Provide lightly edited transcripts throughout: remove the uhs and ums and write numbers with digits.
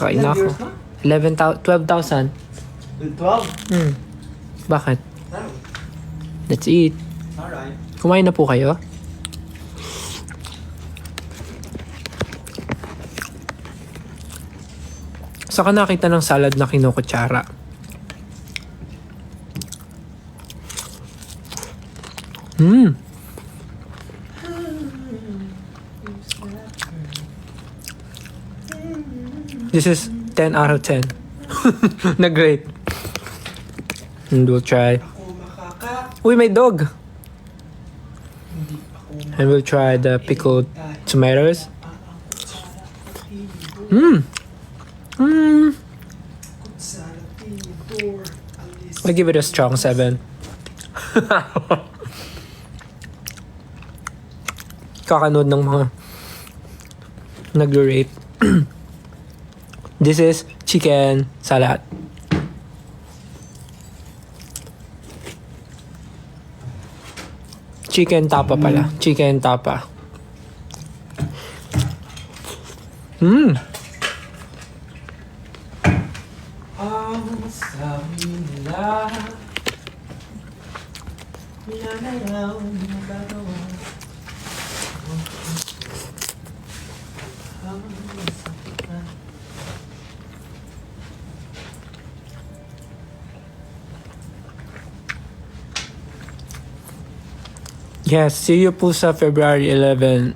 Kain na ako. 12,000. 12? Bakit? No. Let's eat. Alright. Kumain na po kayo? Saka nakita ng salad na kinukutsara. This is 10 out of 10. Na great. And we'll try. Ako makaka... Uy, may dog! Hindi ako And we'll try the pickled makaka... tomatoes. I give it a strong 7. Kakanood ng mga nag-rate. This is chicken salad. Chicken tapa pala. Chicken tapa. Ang sabi nila minanaraw na gagawa. Ang masakitan. Yes, see you po sa February 11.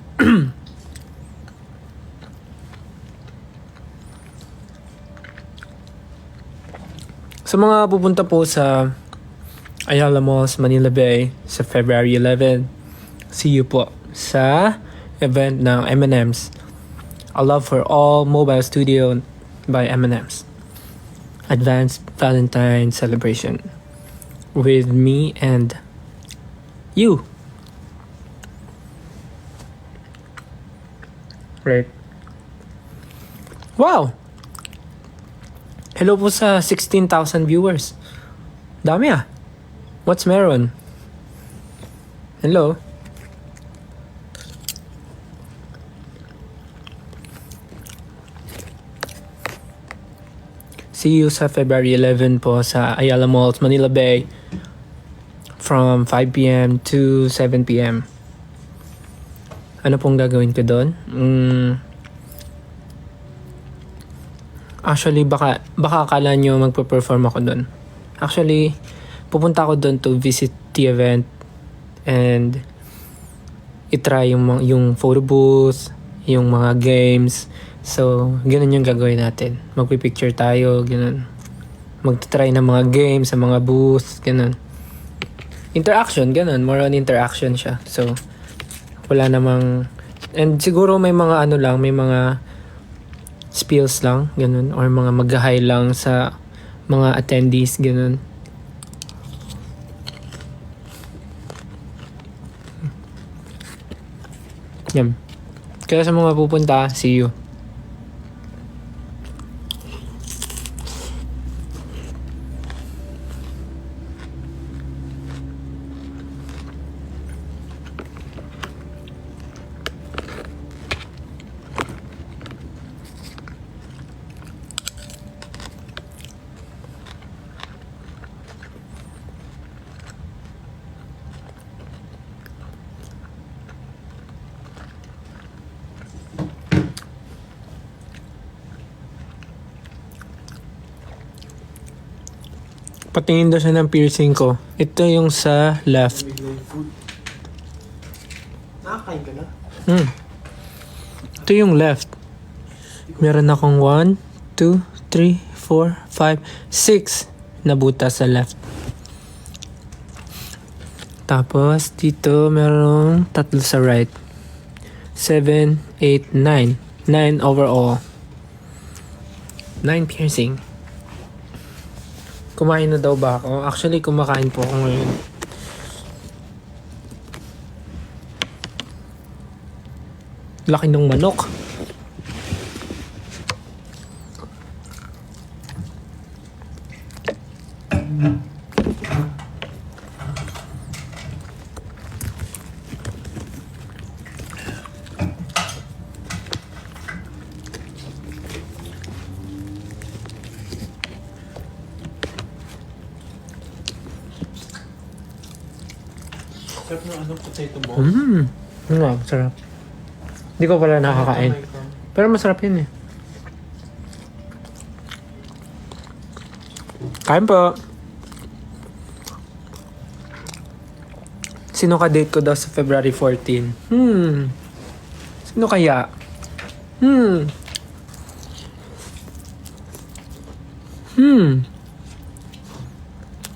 Sa mga pupunta po sa Ayala Malls, Manila Bay sa February 11, see you po sa event ng M&M's. A Love for All Mobile Studio by M&M's. Advanced Valentine Celebration with me and you. Right. Wow! Hello po sa 16,000 viewers. Dami ah. What's meron? Hello? See you sa February 11 po sa Ayala Malls, Manila Bay from 5 p.m. to 7 p.m. Ano pong gagawin ko doon? Actually, baka akala nyo magpa-perform ako doon. Actually, pupunta ako doon to visit the event and itry yung photo booth, yung mga games. So, ganun yung gagawin natin. Magpipicture tayo, ganun. Magtitry ng mga games sa mga booth, ganun. Interaction, ganun. More on interaction siya. So, wala namang... And siguro may mga ano lang, may mga spills lang, ganun. Or mga mag-hi lang sa mga attendees, ganun. Yan. Kaya sa mga pupunta, see you. Patingin daw siya ng piercing ko. Ito yung sa left. Biglang food. Nakakain ka na? Ito yung left. Meron akong 1, 2, 3, 4, 5, 6 na butas sa left. Tapos dito merong 3 sa right. 7, 8, 9. 9 overall. 9 piercing. Kumain na daw ba ako? Actually, kumakain po ako ngayon. Laki ng manok. Sarap ng ano, potato balls. Nga, sarap. Hindi ko pala nakakain. Pero masarap yun eh. Kain po. Sino ka-date ko daw sa February 14? Sino kaya?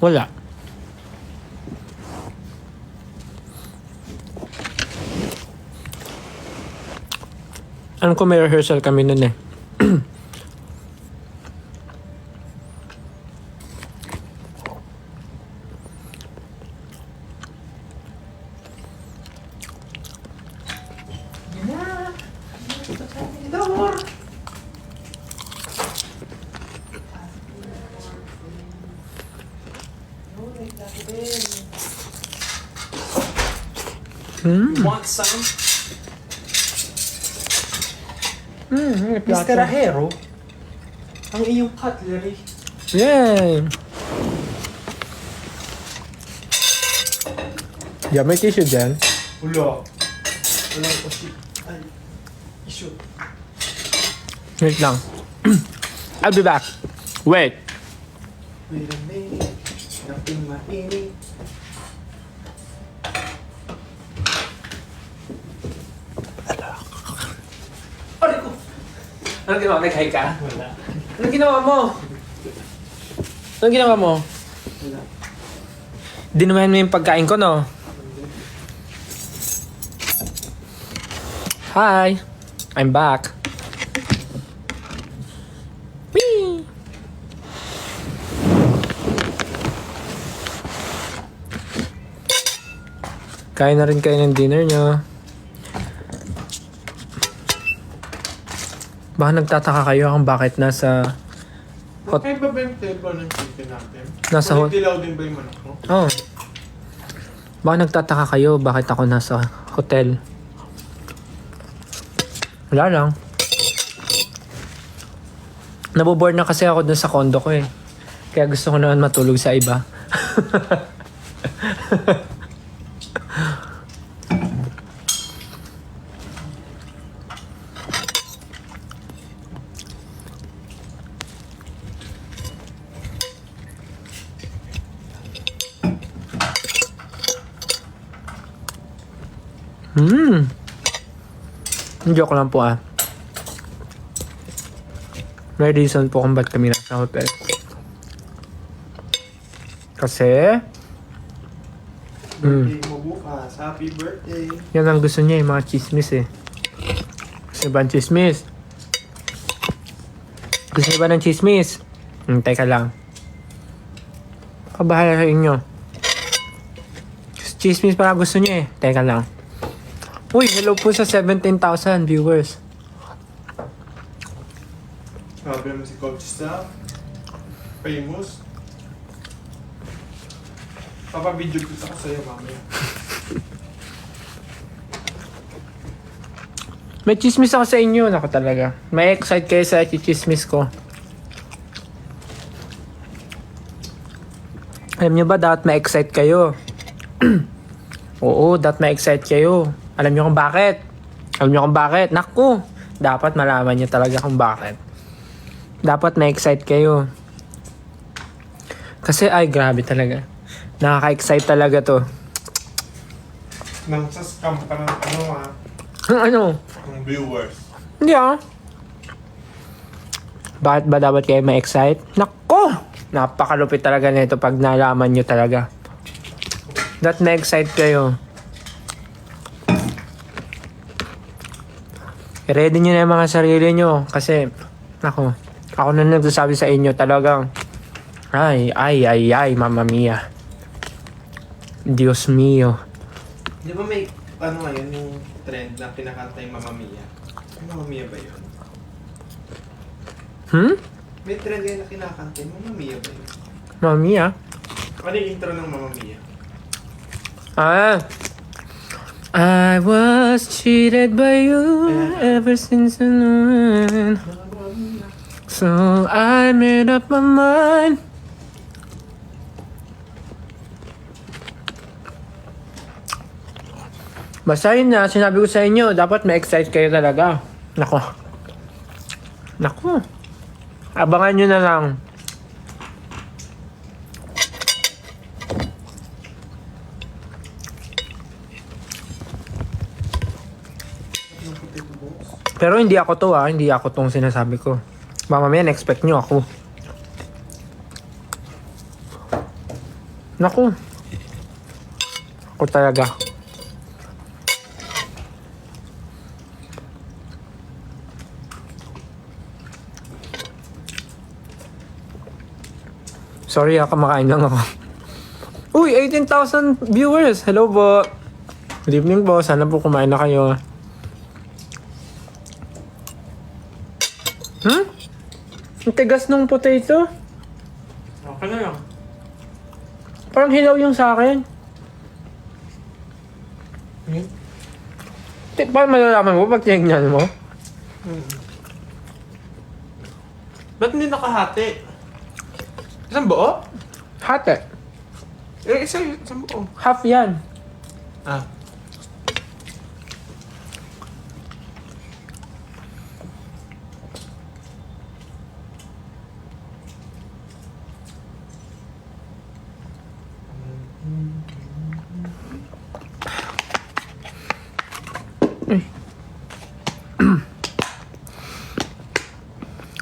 Wala. Alam ko may rehearsal kami nun eh. Want some? Mr. Ahero? Ang iyong cutlery. Yay! Yeah, may tissue dyan. Wala. Walang kasi. Ay. Issue. Wait lang. I'll be back. Wait. Wait a minute. Nothing mainit. Aray ko! Anong ginawa? Nag-hi ka? Wala. Anong ginawa mo? Anong ginawa mo? Wala. Dinumayan mo yung pagkain ko, no? Hi! I'm back. Whee! Kain na rin kayo ng dinner nyo. Baka nagtataka kayo kung bakit nasa hot... Ay, ba yung table ng chicken natin? Nasa hot... Dilaw din ba yung manok mo? Oh. Baka nagtataka kayo bakit ako nasa hotel. Wala lang. Nabobore na kasi ako dun sa condo ko eh. Kaya gusto ko naman matulog sa iba. Joke lang po ah. May reason po kung ba't kami nasa hotel. Kasi... Birthday mo bukas. Happy birthday. yan ang gusto niya yung mga chismis eh. Gusto niyo ba ng chismis? Gusto niyo ba ng chismis? Teka lang. Kabahala sa inyo. Chismis para gusto niya eh. Teka lang. Uy, hello po sa 17,000 viewers. Sabi mo si Coach Staff. Famous. Papabidyo kita ko sa'yo mamaya. May chismis ako sa inyo. Naku talaga. May excite kayo sa chismis ko. Alam nyo ba, dapat ma-excite kayo? Oo, dapat ma-excite kayo. Alam nyo kung bakit? Alam nyo kung bakit? Naku! Dapat malaman nyo talaga kung bakit. Dapat ma-excite kayo. Kasi ay, grabe talaga. Nakaka-excite talaga to. Nang sa scam ka ng ano ha? Ano? Ng viewers. Hindi ah. Bakit ba dapat kayo ma-excite? Naku! Napakalupit talaga nito pag nalaman nyo talaga. Dapat ma-excite kayo. I-ready nyo na yung mga sarili nyo. Kasi, ako na nagsasabi sa inyo talagang, ay, mamma mia. Dios mio. Di ba may, ano ngayon, yung trend na kinakanta yung Mamma Mia? Ay, Mamma Mia ba yun? May trend ngayon na kinakanta yung Mamma Mia ba yun? Mamma mia? Ano yung intro ng Mamma Mia? I was cheated by you ever since I knew. So I made up my mind. Basta yun na, sinabi ko sa inyo, dapat ma-excite kayo talaga. Nako. Nako. Abangan nyo na lang. Yung potato balls. Pero hindi ako to hindi ako tong sinasabi ko. Baka mamaya na-expect nyo ako. Naku. Ako talaga. Sorry kumakain lang ako. Uy, 18,000 viewers! Hello po! Good evening po, sana po kumain na kayo. Ang tigas ng potato. Okay na lang. Parang hilaw yung sa akin. Paano malalaman mo pag tinignan mo? Ba't hindi nakahati? Isang buo? Hati. Isang buo. Half yan. Ah.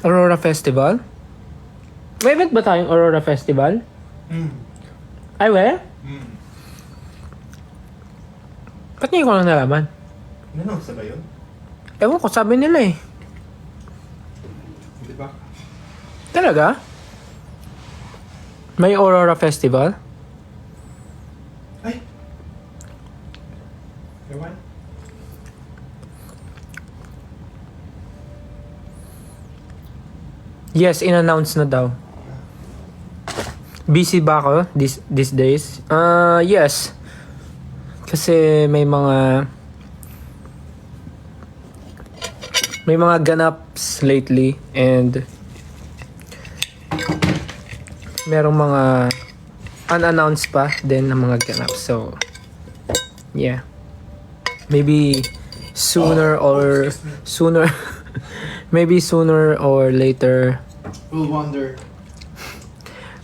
Aurora Festival? May event ba tayong Aurora Festival? Ay, we? Ba't ngayon ko lang nalaman? Ano, sa ba yun? Ewan ko, sabi nila eh. Di ba? Talaga? May Aurora Festival? Ay! Ewan? Yes, in-announce na daw. Busy ba ako these days? Yes. Kasi may mga ganaps lately and merong mga unannounced pa din ng mga ganaps. So, yeah. Maybe sooner maybe sooner or later. We'll wonder.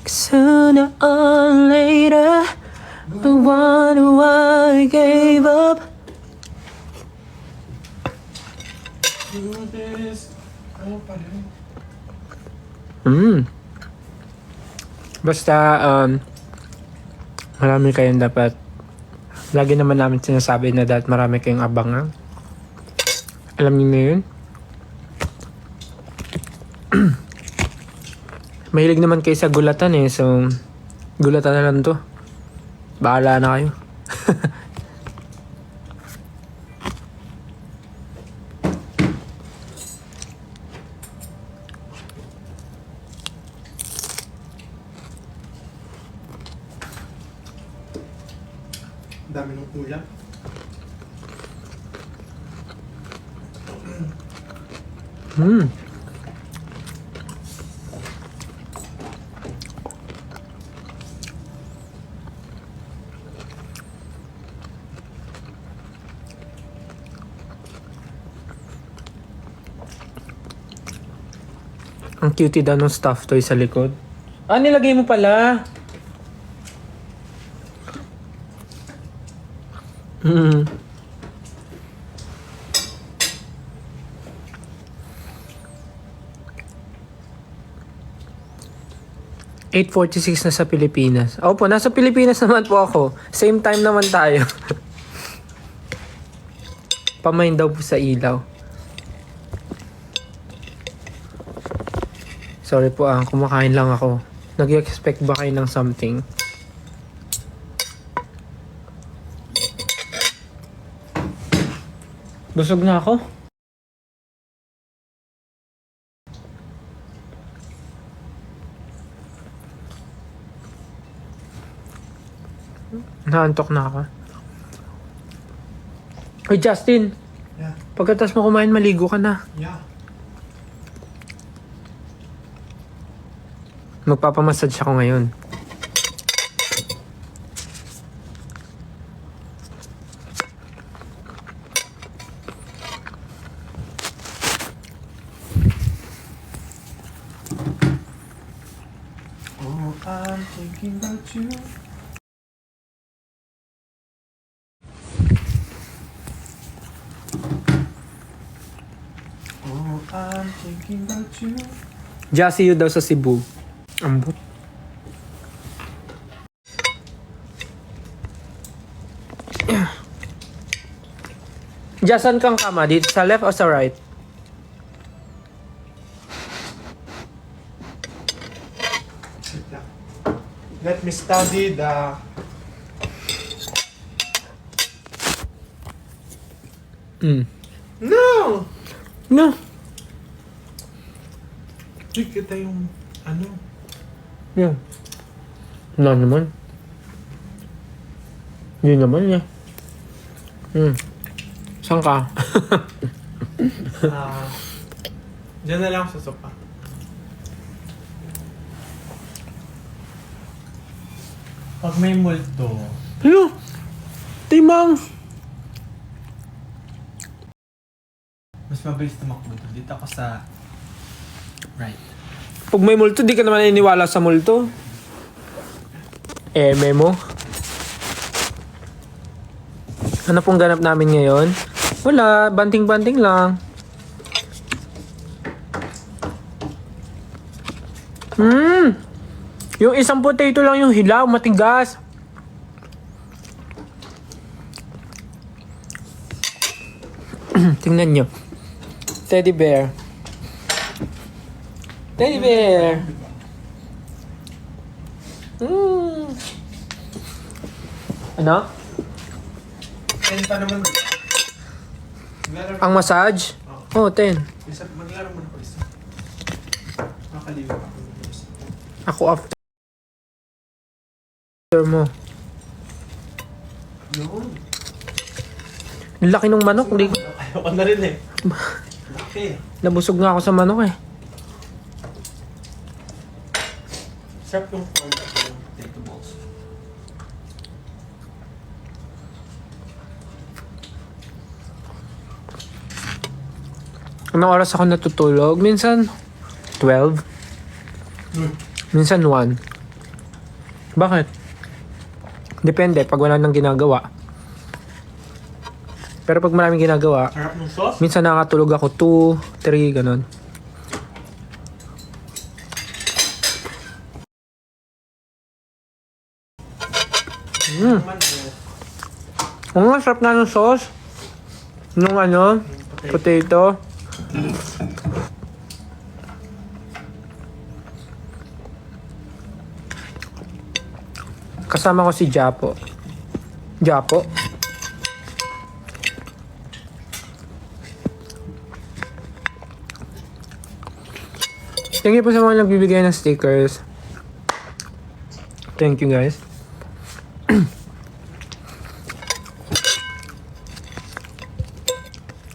Sooner or later, the one who I gave up. Ano pa rin? Basta, marami kayong dapat, lagi naman namin sinasabi na dapat marami kayong abangan. Alam niyo na yun? Mahilig naman kayo sa gulatan eh, so gulatan na lang to. Bahala na kayo. Dami ng ulam. Ang cutie daw ng stuffed toy sa likod. Nilagay mo pala. 8:46 na sa Pilipinas. Opo, nasa Pilipinas naman po ako. Same time naman tayo. Pamain daw po sa ilaw. Sorry po kumakain lang ako. Nag-expect ba kayo ng something? Busog na ako. Naantok na ako. Hey Justin, Yeah. pagkatapos mo kumain, maligo ka na. Yeah. Magpapamassage ako ngayon. I'm thinking about you. Oh, I'm thinking about you. Jassy daw sa Cebu. Ambot. Jasan kang kama? Dito sa left o sa right? Let me study the... No! No. Hindi kita yung... Ano? Yan. Wala naman. Hindi naman eh. Saan ka? Diyan na lang sa sopa. Pag may multo... Hello? Timang! Mas mabilis tumakbo to. Dito ako sa... Right. Pag may multo, di ka naman naniniwala sa multo. Memo. Ano pong ganap namin ngayon? Wala, banting-banting lang. Yung isang potato lang yung hilaw, matigas. Tingnan nyo. Teddy bear. Teddy bear. Ano? And pa naman... Maglaro Ang massage? Oh, 10. Maglaro mo na ko isa. Makaliwa ako. Ako after mo. Yun. Ang laki ng manok. Hindi ko... Ayoko na rin eh. Laki. Nabusog nga ako sa manok eh. Sarap yung corn at yung potato balls. Anong oras ako natutulog? Minsan 12. Minsan 1. Bakit? Depende pag wala nang ginagawa. Pero pag maraming ginagawa, Sarap ng sauce. minsan nakakatulog ako 2, 3, ganun. Naman eh. Ang sarap nga ng sauce. Nung ano, potato. Kasama ko si Japo. Japo? Thank you po sa mga nagbibigay ng stickers. Thank you guys.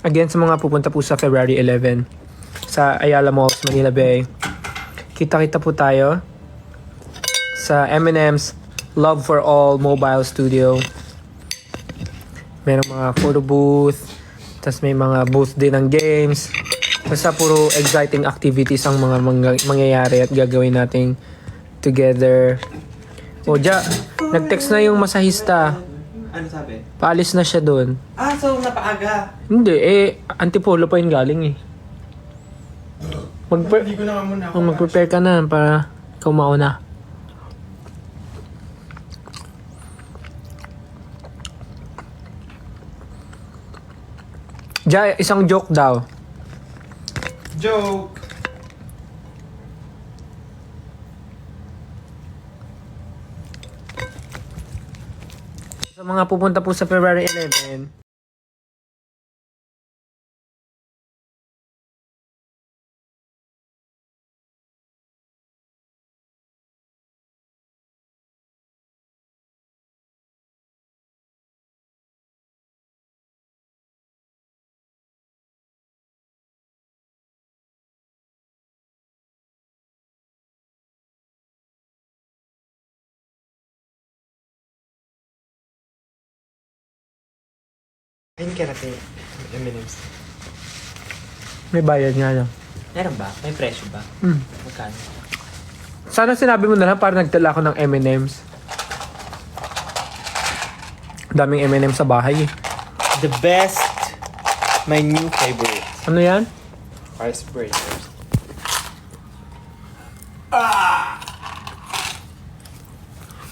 Again, sa mga pupunta po sa February 11 sa Ayala Malls, Manila Bay, kita-kita po tayo sa M&M's Love for All Mobile Studio. Merong mga photo booth, tas may mga booth din ng games. Basta puro exciting activities ang mga mangyayari at gagawin nating together. O nag-text na yung masahista. Ano sabi? Paalis na siya doon. Ah, so napaaga. Hindi, antipolo pa yun galing eh. Hindi ko na muna ako. Mag-prepare ka na para ikaw mauna. Isang joke daw. Joke. Sa mga pupunta po sa February 11, Ayun ka natin. M&M's. may bayad nga lang. Meron ba? May presyo ba? Mm. Magkano? Sana sinabi mo na lang para nagdala ako ng M&M's. Daming M&M's sa bahay eh. The best. My new favorite. Ano yan? Ice breakers.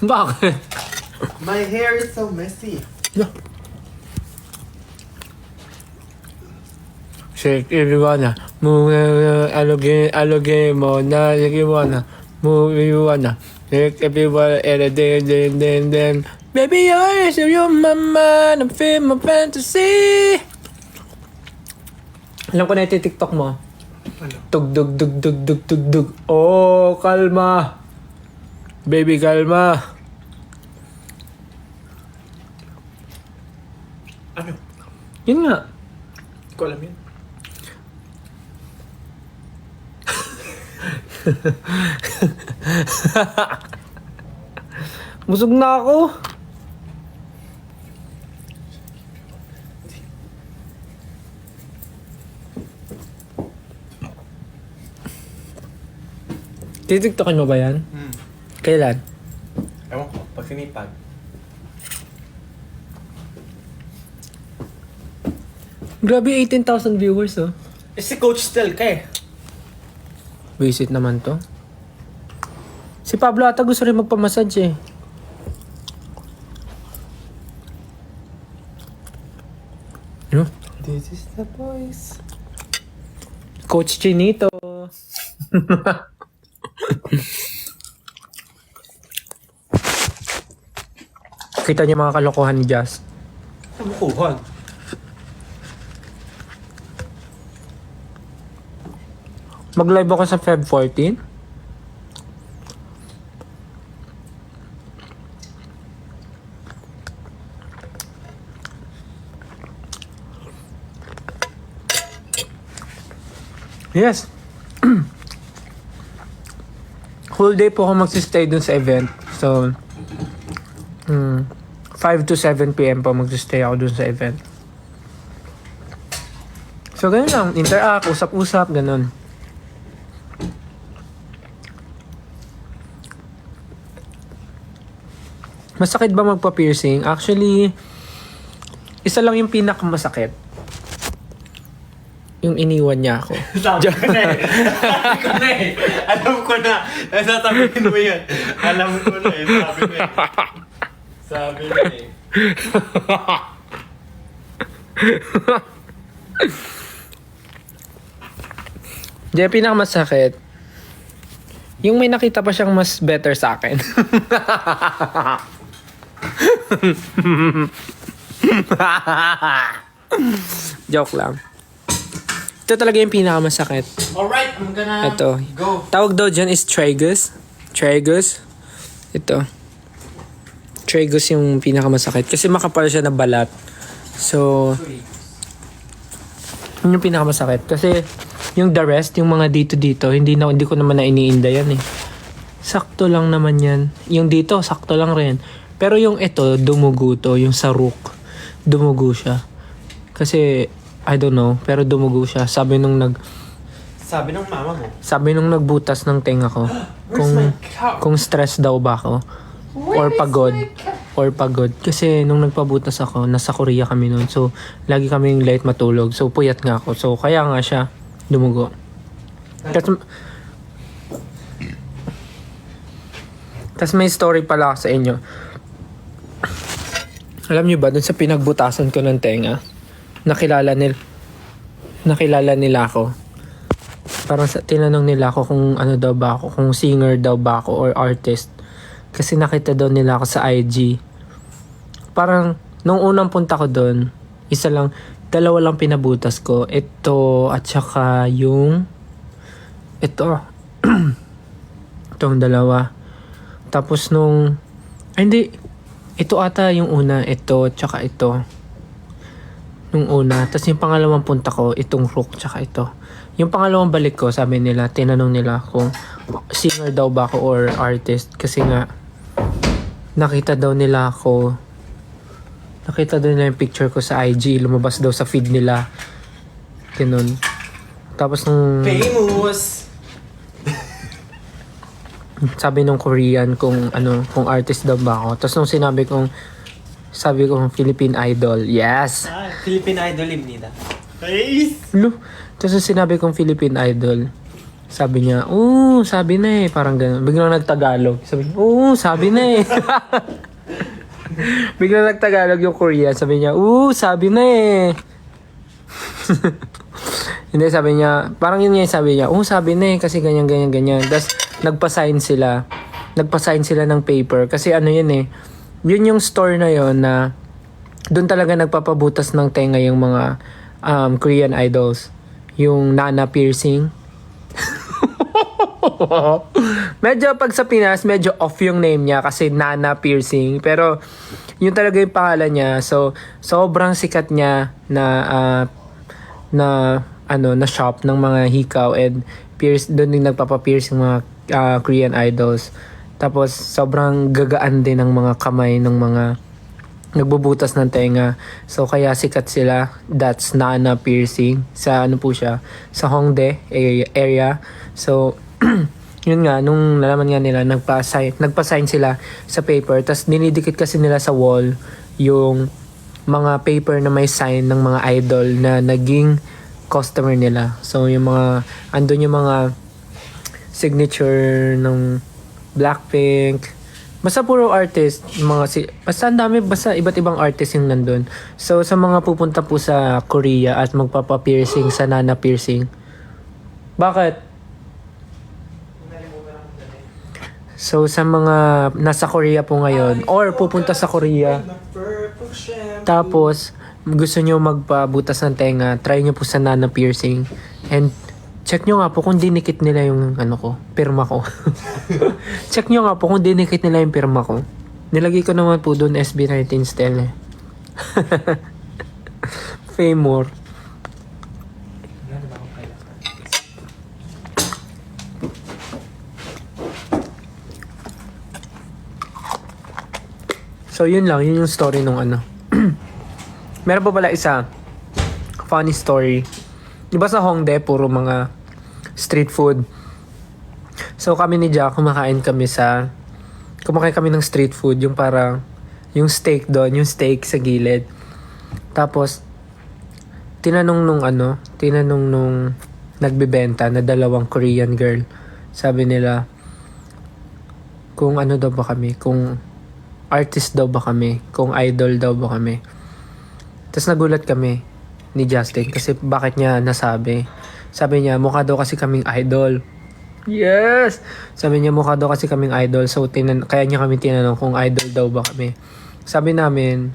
Bakit? My hair is so messy. Shake everyone. Move alloge mo na everyone. Move everyone. Shake everyone and then. Baby, you're my mind. I feel my fantasy. Alam ko na yung TikTok mo. Ano? Tug. Oh, kalma. Baby, kalma. Ano? Yun nga. Hindi ko alam yun. Busog na ako. Titiktokin mo ba yan? Kailan? Ewan ko, pag sinipag. Grabe, 18,000 viewers oh. Eh, si Coach Stel ka eh. Visit naman to. Si Pablo ata gusto rin magpamassage eh. Ano? This is the voice. Coach Chinito. Kita niyo mga kalokohan ni Jazz. Bukuhan. Mag-live ako sa Feb 14. Yes. Whole day po ako magsistay dun sa event. So, 5 to 7 p.m. po magsistay ako dun sa event. So, ganun lang. Interact, usap-usap, ganun. Masakit ba magpa-piercing? Actually, isa lang yung pinakamasakit. Yung iniwan niya ako. Sabi ko na eh. Alam ko na. Sasabihin mo yan. Alam ko na eh. Sabi na eh. Sabi na eh. Di, pinakamasakit. Yung may nakita pa siyang mas better sa akin. Joke lang. Ito talaga yung pinakamasakit. Alright, I'm gonna Ito. go. Tawag daw dyan is tragus. Tragus. Ito. Tragus yung pinakamasakit. Kasi makapal siya na balat. So, yun yung pinakamasakit. Kasi, yung the rest, yung mga dito, hindi ko naman na iniinda yan eh. Sakto lang naman yan. Yung dito, sakto lang rin. Pero yung ito, dumugo to. Yung sa rook, dumugo siya. Kasi, I don't know, pero dumugo siya. Sabi nung mama mo. Sabi nung nagbutas ng tenga ko, Where's my cup? kung stress daw ba ako, or pagod. Kasi nung nagpabutas ako, nasa Korea kami noon. So, lagi kaming late matulog. So, puyat nga ako. So, kaya nga siya dumugo. Tas may story pala ako sa inyo. Alam niyo ba, dun sa pinagbutasan ko ng tenga, nakilala nila ako. Parang tinanong nila ako kung ano daw ba ako, kung singer daw ba ako or artist. Kasi nakita daw nila ako sa IG. Parang, nung unang punta ko doon, dalawa lang pinabutas ko. Ito, at saka yung, ito. Itong dalawa. Tapos hindi, ito ata yung una, ito, tsaka ito. Nung una. Tapos yung pangalawang punta ko, itong rook, tsaka ito. Yung pangalawang balik ko, sabi nila, tinanong nila kung singer daw ba ako or artist. Kasi nga, nakita daw nila yung picture ko sa IG, lumabas daw sa feed nila. Ganun. Tapos nung... Famous! sabi nung Korean kung kung artist daw ba ako. Tapos nung sabi kong Philippine Idol. Yes! Philippine Idol입니다. Guys! No. Tapos nung sinabi kong Philippine Idol, sabi niya, sabi na eh. Parang gano'n. Biglang nagtagalog. Sabi niya, sabi na eh. Biglang nagtagalog yung Korean. Sabi niya, sabi na eh. Hindi, sabi niya, parang yun nga yung sabi niya, sabi na eh, kasi ganyan. Tapos, nagpa-sign sila ng paper. Kasi ano yun eh, yun yung store na yun na doon talaga nagpapabutas ng tenga yung mga Korean idols. Yung Nana piercing. Medyo pag sa Pinas, medyo off yung name niya kasi Nana piercing. Pero, yun talaga yung pangalan niya. So, sobrang sikat niya na shop ng mga hikaw and doon din nagpapa-pierce yung mga Korean idols. Tapos sobrang gagaan din ng mga kamay ng mga nagbubutas ng tenga. So kaya sikat sila. That's Nana Piercing. Sa po siya? Sa Hongdae area. So yun nga, nung nalaman nga nila, nagpa-sign sila sa paper. Tapos dinidikit kasi nila sa wall yung mga paper na may sign ng mga idol na naging customer nila. So yung mga, andun yung mga signature ng Blackpink. Basta puro artist, basta ang dami, basta iba't ibang artist yung nandun. So sa mga pupunta po sa Korea at magpapa-piercing sa Nana Piercing. Bakit? So sa mga nasa Korea po ngayon or pupunta sa Korea tapos gusto nyo magpabutas ng tenga, try nyo po sa Nana Piercing and check nyo nga po kung dinikit nila yung pirma ko. Check nyo nga po kung dinikit nila yung pirma ko. Nilagay ko naman po doon SB19 style eh. Famor. So yun lang, yun yung story nung Meron pa pala isa funny story. Diba sa Hongdae puro mga street food. So kami ni Jack kumakain kami ng street food, yung parang yung steak doon, yung steak sa gilid. Tapos tinanong nung nagbebenta na dalawang Korean girl. Sabi nila kung ano daw ba kami, kung artist daw ba kami, kung idol daw ba kami. Tapos nagulat kami ni Justin kasi bakit niya nasabi. Sabi niya, mukha daw kasi kaming idol. Yes! Sabi niya, mukha daw kasi kaming idol. So, kaya niya kami tinanong kung idol daw ba kami. Sabi namin,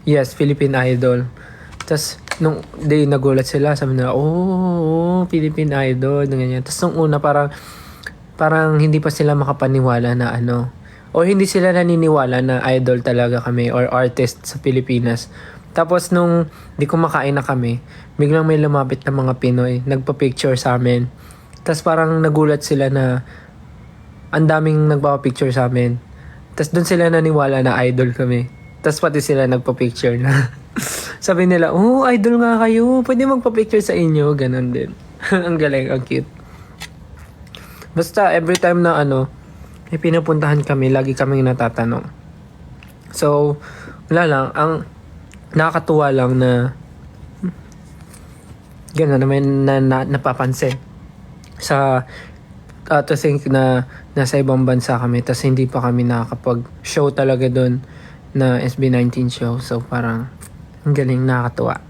yes, Philippine Idol. Tapos, nung nagulat sila, sabi nila, Philippine Idol. Ganyan. Tapos, nung una, parang hindi pa sila makapaniwala na o hindi sila naniniwala na idol talaga kami or artist sa Pilipinas. Tapos nung di kumakain na kami, biglang may lumapit na mga Pinoy, nagpa-picture sa amin. Tapos parang nagulat sila na ang daming nagpa-picture sa amin. Tapos doon sila naniwala na idol kami. Tapos pati sila nagpa-picture na. Sabi nila, idol nga kayo, pwede magpa-picture sa inyo. Ganon din. Ang galing, ang cute. Basta every time na may pinupuntahan kami, lagi kaming natatanong. So, wala lang. Ang nakakatuwa lang na gano'n na may napapansin. To think na nasa ibang bansa kami, tas hindi pa kami nakakapag-show talaga doon na SB19 show. So, parang ang galing, nakakatuwa.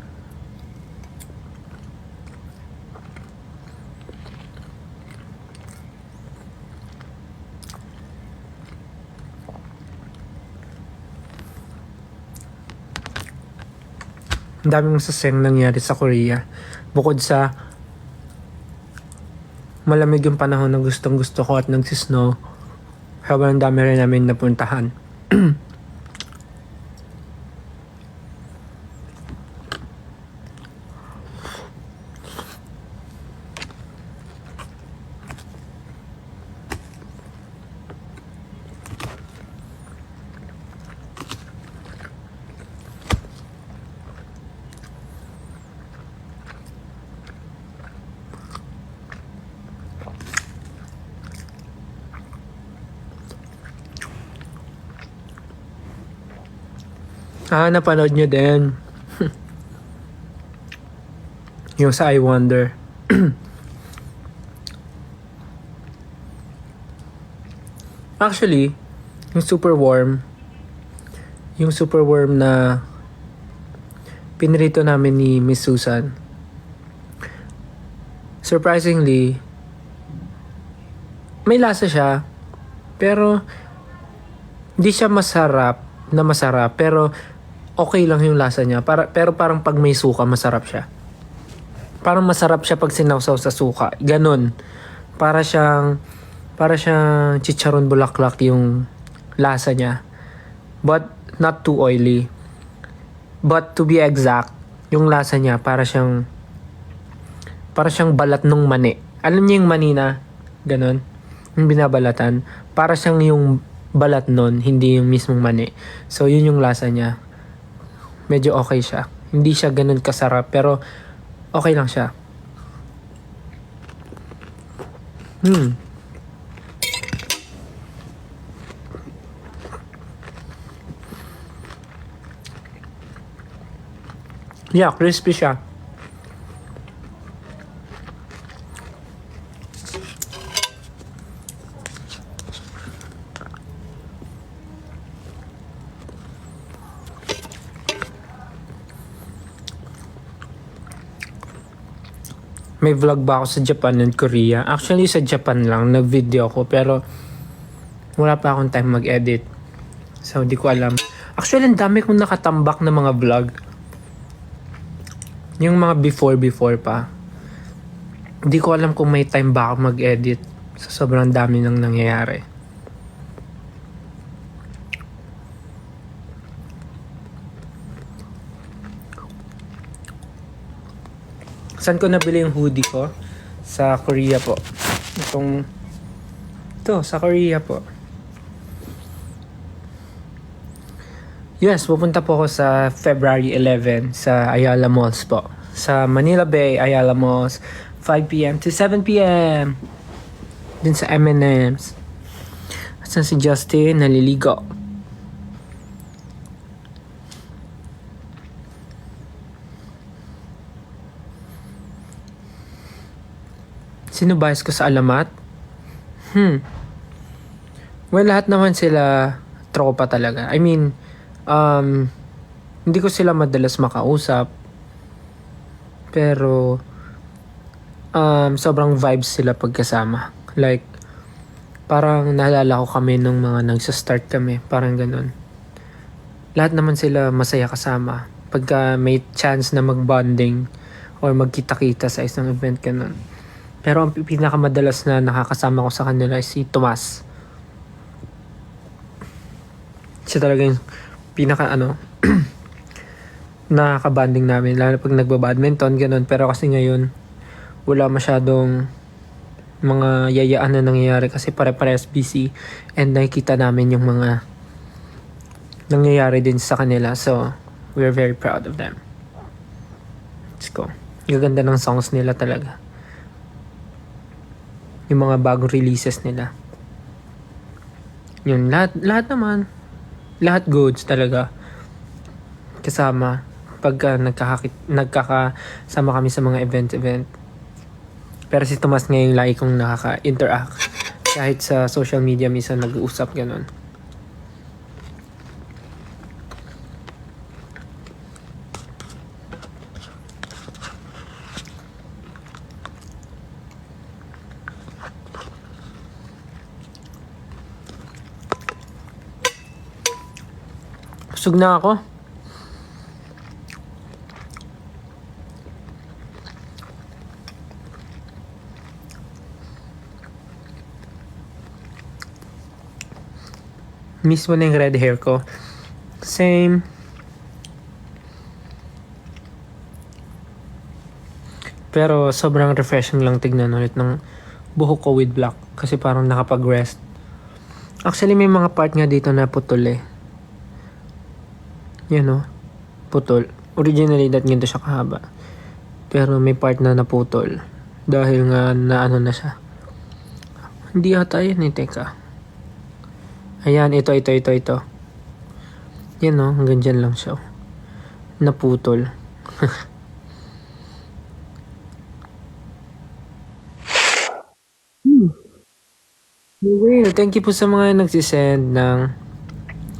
Ang daming masasayang nangyari sa Korea. Bukod sa malamig yung panahon na gustong gusto ko at nagsisnow, sobrang dami rin namin napuntahan. Napanood nyo din. Yung sa I Wonder. Actually, yung super worm na pinrito namin ni Miss Susan, surprisingly, may lasa siya, pero hindi siya masarap, pero okay lang yung lasa niya. Pero parang pag may suka, masarap siya. Parang masarap siya pag sinawsaw sa suka. Ganon. Para siyang chicharon bulaklak yung lasa niya. But not too oily. But to be exact, yung lasa niya para siyang balat ng mani. Alam niyo yung mani na ganon? Yung binabalatan. Para siyang yung balat nun, hindi yung mismong mani. So yun yung lasa niya. Medyo okay siya. Hindi siya ganon kasarap, pero okay lang siya. Yeah, crispy siya. May vlog ba ako sa Japan and Korea? Actually, sa Japan lang, nag-video ako, pero wala pa akong time mag-edit. So, di ko alam. Actually, ang dami kong nakatambak na mga vlog. Yung mga before pa. Hindi ko alam kung may time ba ako mag-edit. Sa sobrang dami nang nangyayari. Saan ko nabili yung hoodie ko? Sa Korea po. Ito, sa Korea po. Yes, pupunta po ako sa February 11 sa Ayala Malls po. Sa Manila Bay, Ayala Malls, 5 p.m. to 7 p.m. Din sa M&M's. Asan si Justin? Naliligo. Sino bias ko sa alamat? Well, lahat naman sila tropa talaga. I mean, hindi ko sila madalas makausap. Pero, sobrang vibes sila pagkasama. Like, parang naalala ko kami nung mga nagsa-start kami. Parang ganun. Lahat naman sila masaya kasama. Pagka may chance na mag-bonding or magkita-kita sa isang event ganun. Pero ang pinakamadalas na nakakasama ko sa kanila ay si Tomas. Siya talaga yung nakaka-banding namin. Lalo pag nagbabadminton, ganun. Pero kasi ngayon, wala masyadong mga yayaan na nangyayari kasi pare-parehas busy. And nakikita namin yung mga nangyayari din sa kanila. So, we're very proud of them. Let's go. Yung ganda ng songs nila talaga. Yung mga bagong releases nila. Yun, lahat naman. Lahat goods talaga. Kasama. Pagka nagkakasama kami sa mga event. Pero si Tomas ngayon lagi kong nakaka-interact. Kahit sa social media minsan nag-uusap ganun. Busog na ako. Miss mo na yung red hair ko. Same. Pero sobrang refreshing lang tignan ulit ng buhok ko with black. Kasi parang nakapag-rest. Actually may mga part nga dito na putol eh. Yan o. Putol. Originally ganito siya kahaba. Pero may part na naputol. Dahil nga naano na siya. Hindi ata yun eh. Teka. Ayan, ito. Yan no, hanggang dyan lang siya. Naputol. Well, thank you po sa mga nagsisend ng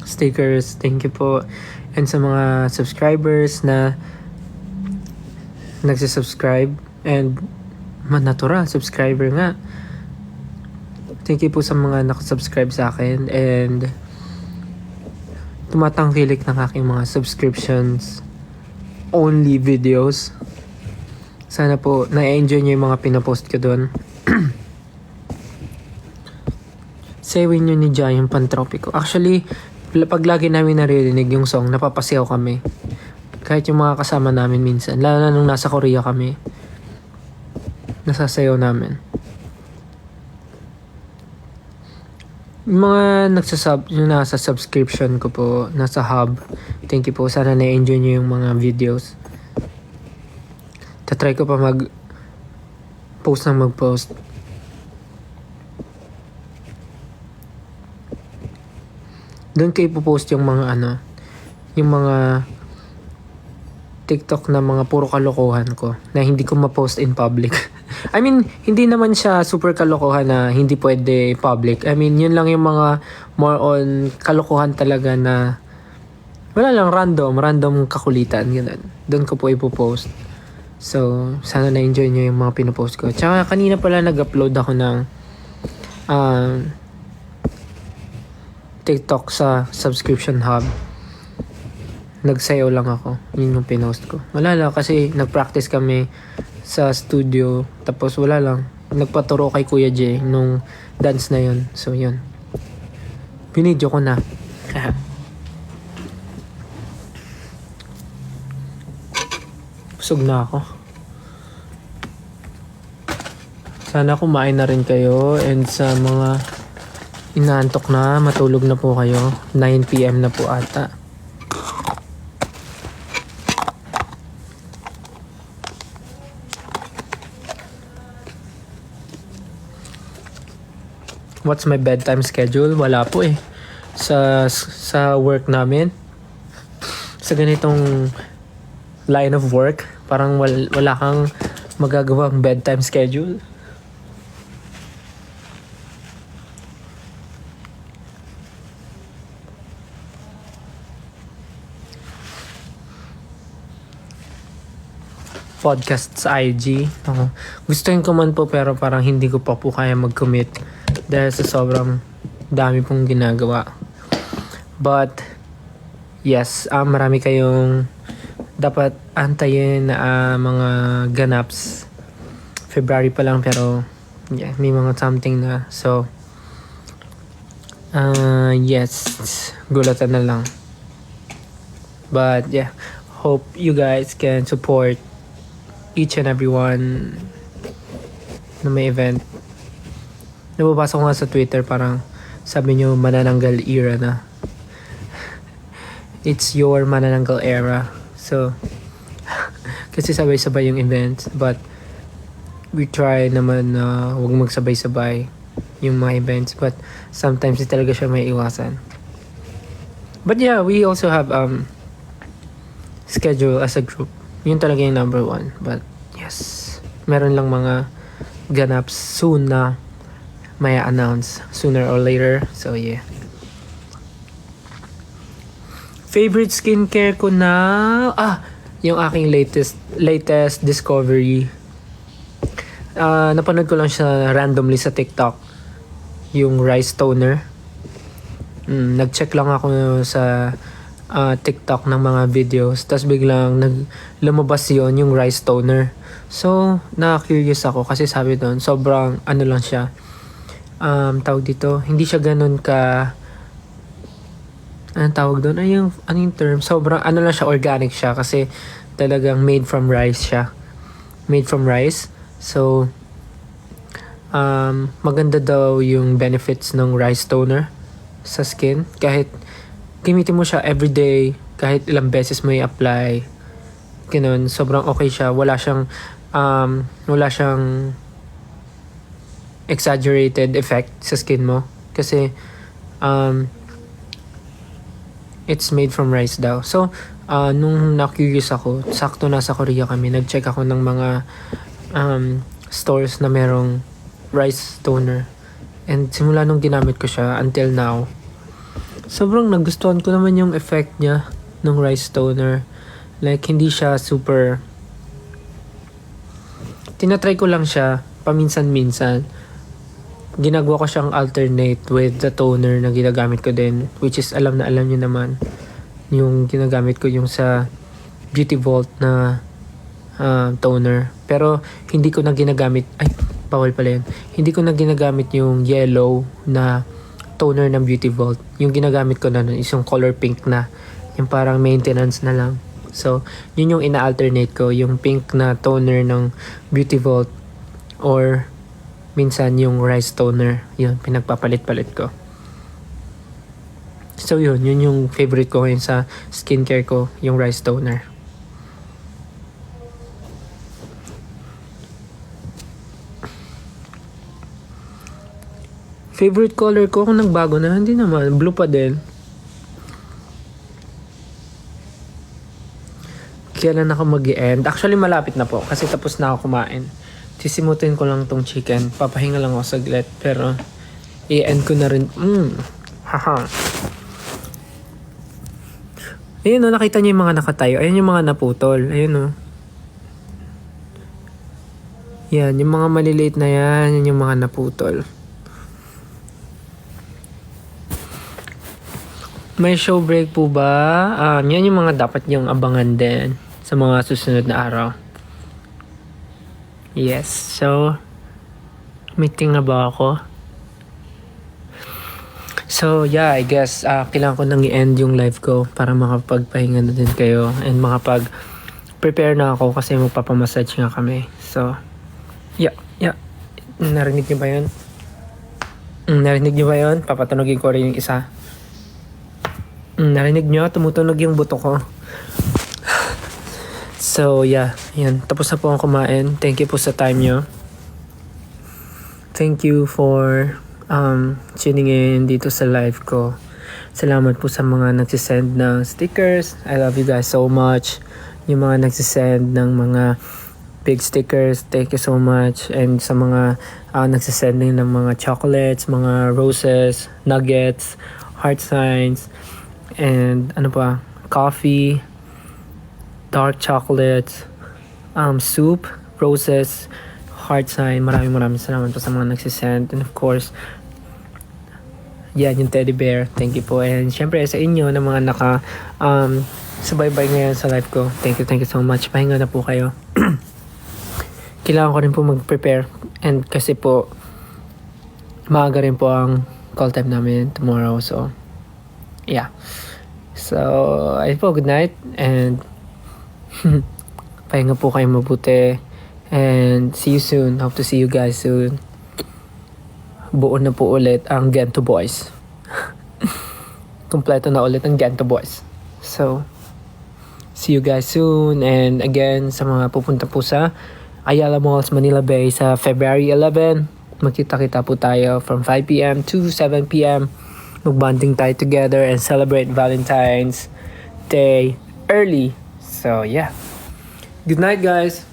stickers. Thank you po. And sa mga subscribers na nagsisubscribe and natural subscriber nga. Thank you po sa mga nakasubscribe sa akin and tumatangkilik ng aking mga subscriptions only videos. Sana po na-enjoy nyo yung mga pinapost ko doon. Sewin nyo ni Jai yung Pantropiko. Actually, pag lagi namin naririnig yung song, napapasayaw kami. Kahit yung mga kasama namin minsan. Lalo na nung nasa Korea kami. Nasasayaw namin. Yung mga yung nasa subscription ko po, nasa hub. Thank you po. Sana na-enjoy nyo yung mga videos. Tatry ko pa mag-post. Doon kayo po-post yung mga yung mga TikTok na mga puro kalokohan ko na hindi ko ma-post in public. I mean, hindi naman siya super kalokohan na hindi pwede public. I mean, yun lang yung mga more on kalokohan talaga na wala lang, random kakulitan. Ganun. Doon ko po ipopost. So, sana na-enjoy nyo yung mga pinopost ko. Tsaka kanina pala nag-upload ako ng TikTok sa subscription hub. Nagsayaw lang ako. Yun yung pinost ko. Wala lang kasi nag-practice kami sa studio. Tapos wala lang. Nagpaturo kay Kuya J nung dance na yun. So yun. Binidyo ko na. Busog na ako. Sana kumain na rin kayo. And sa mga inaantok na, matulog na po kayo. 9 PM na po ata. What's my bedtime schedule? Wala po eh. Sa work namin, sa ganitong line of work, parang wala kang magagawang bedtime schedule. Podcast sa IG. Gustuhin ko man po pero parang hindi ko pa po kaya mag-commit dahil sa sobrang dami pong ginagawa. But yes, marami kayong dapat antayin na mga ganaps. February pa lang pero yeah, may mga something na. So yes, gulatan na lang. But yeah, hope you guys can support each and everyone na may event. Nababasa ko nga sa Twitter, parang sabi nyo manananggal era na. It's your manananggal era. So, kasi sabay-sabay yung events. But, we try naman na huwag magsabay-sabay yung mga events. But, sometimes di talaga siya may iwasan. But yeah, we also have schedule as a group. Yun talaga yung number one. But, yes. Meron lang mga ganaps soon na may announce sooner or later. So, yeah. Favorite skincare ko na... yung aking latest discovery. Napanood ko lang siya randomly sa TikTok. Yung rice toner. Nag-check lang ako sa TikTok ng mga videos. Tapos biglang lumabas yun, yung rice toner. So, na-curious ako kasi sabi doon, sobrang ano lang siya. Tawag dito, hindi siya ganun ka... Anong tawag doon? Anong term? Sobrang ano lang siya, organic siya kasi talagang made from rice siya. Made from rice. So, maganda daw yung benefits ng rice toner sa skin. Kahit gamitin mo siya everyday, kahit ilang beses mo i-apply, ganun, sobrang okay siya. Wala siyang exaggerated effect sa skin mo. Kasi, It's made from rice daw. So, nung na-curious ako, sakto nasa Korea kami, nag-check ako ng mga stores na merong rice toner. And simula nung ginamit ko siya until now, sobrang nagustuhan ko naman yung effect niya ng rice toner. Like, hindi siya super... Tinatry ko lang siya paminsan-minsan. Ginagawa ko siyang alternate with the toner na ginagamit ko din, which is alam na alam niyo naman yung ginagamit ko yung sa Beauty Vault na toner. Pero hindi ko na ginagamit, bawal pala yun. Hindi ko na ginagamit yung yellow na toner ng Beauty Vault. Yung ginagamit ko na nun is yung color pink na, yung parang maintenance na lang. So, yun yung ina-alternate ko, yung pink na toner ng Beauty Vault or minsan yung rice toner. Yun, pinagpapalit-palit ko. So yun yung favorite ko ngayon sa skincare ko, yung rice toner. Favorite color ko kung nagbago na, hindi naman, blue pa din. Kailan ako mag-i-end? Actually malapit na po kasi tapos na ako kumain. Sisimutin ko lang tong chicken. Papahinga lang ako saglit. Pero, i-end ko na rin. Haha. Ayun o, nakita niyo yung mga nakatayo. Ayun yung mga naputol. Ayun o. Yan, yung mga maliliit na yan. Yan yung mga naputol. May show break po ba? Yan yung mga dapat niyong abangan din sa mga susunod na araw. Yes, so meeting na ba ako? So yeah, I guess kailangan ko nang i-end yung live ko para makapagpahinga na din kayo and makapag-prepare na ako kasi magpapamassage nga kami. So, yeah. Narinig niyo ba yun? Narinig niyo ba yun? Papatunogin ko rin yung isa. Narinig niyo? Tumutunog yung buto ko. So, yeah. Yan. Tapos na po akong kumain. Thank you po sa time nyo. Thank you for tuning in dito sa live ko. Salamat po sa mga nagsisend ng stickers. I love you guys so much. Yung mga nagsisend ng mga big stickers, thank you so much. And sa mga nagsisend din ng mga chocolates, mga roses, nuggets, heart signs, and ano pa, coffee, dark chocolates, soup, roses, heart sign. Maraming salamat po sa mga nagsisend. And of course, yan yung teddy bear. Thank you po. And syempre sa inyo na mga naka subaybay ngayon sa live ko. Thank you so much. Pahinga na po kayo. Kailangan ko rin po mag-prepare. And kasi po maaga rin po ang call time namin tomorrow. So, yeah. So, ayun po. Good night. And pahinga po kayo mabuti. And see you soon. Hope to see you guys soon. Buo na po ulit ang Gento Boys. Kompleto na ulit ang Gento Boys. So, see you guys soon. And again, sa mga pupunta po sa Ayala Malls, Manila Bay sa February 11, magkita-kita po tayo from 5 p.m. to 7 p.m. Mag-bonding tayo together and celebrate Valentine's Day early. So, yeah. Good night, guys.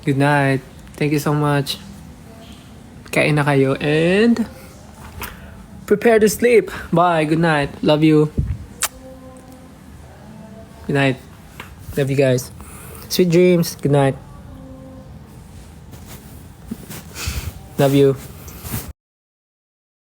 Good night. Thank you so much. Kain na kayo and prepare to sleep. Bye. Good night. Love you. Good night. Love you guys. Sweet dreams. Good night. Love you.